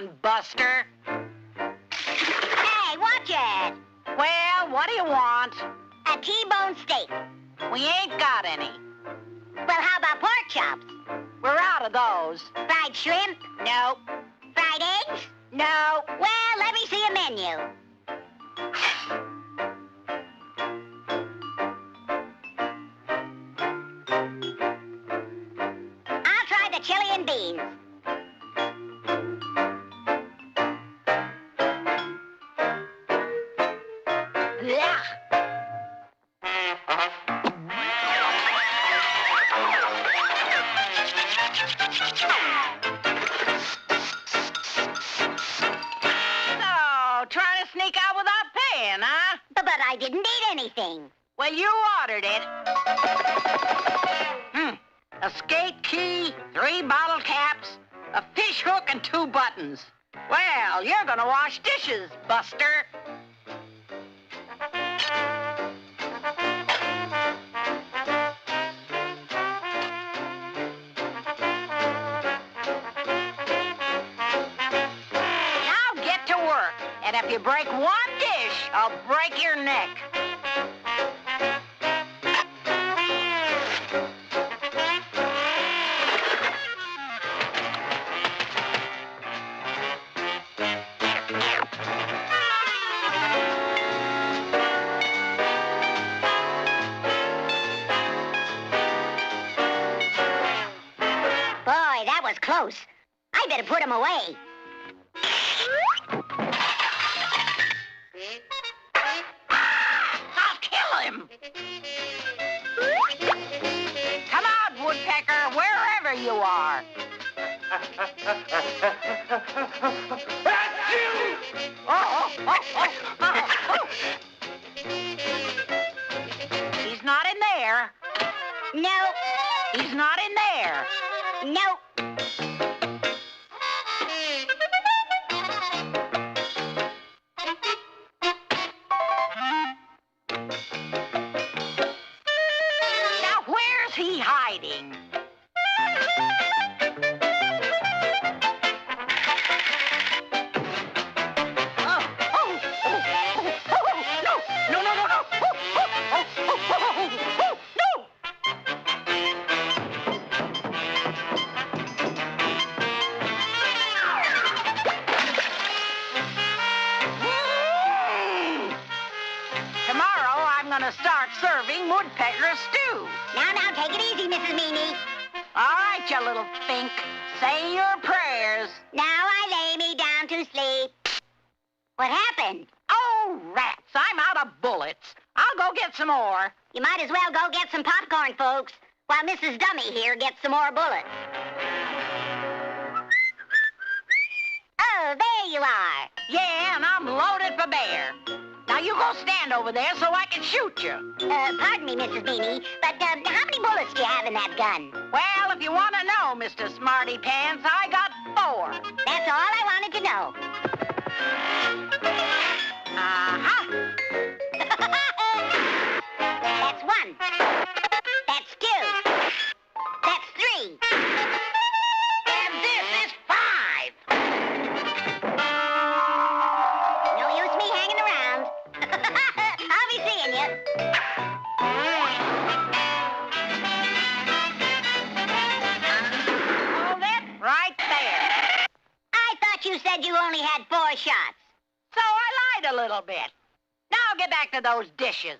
on, Buster. Hey, watch it. Well, what do you want? A T-bone steak. We ain't got any. Well, how about pork chops? We're out of those. Fried shrimp? No. Fried eggs? No. Well, let me see a menu. I'll try the chili and beans. Blech. So, trying to sneak out without paying, huh? But I didn't eat anything. Well, you ordered it. A skate key, 3 bottle caps, a fish hook, and 2 buttons. Well, you're gonna wash dishes, Buster. Now get to work. And if you break one dish, I'll break your neck. Boy, that was close. I better put him away. I'll kill him. Come out, Woodpecker, wherever you are. Oh. He's not in there. No. He's not in there. No. Now, where's he hiding? Tomorrow, I'm gonna start serving woodpecker stew. Now, take it easy, Mrs. Meanie. All right, you little fink. Say your prayers. Now I lay me down to sleep. What happened? Oh, rats, I'm out of bullets. I'll go get some more. You might as well go get some popcorn, folks, while Mrs. Dummy here gets some more bullets. Oh, there you are. Yeah, and I'm loaded for bear. Now you go stand over there so I can shoot you. Pardon me, Mrs. Beanie, but how many bullets do you have in that gun? Well, if you want to know, Mr. Smarty Pants, I got 4. That's all I wanted to know. Uh-huh. That's 1. That's 2. That's 3. And this is 5. No use me hanging around. I'll be seeing you. Hold it right there. I thought you said you only had 4 shots. So I lied a little bit. Now get back to those dishes.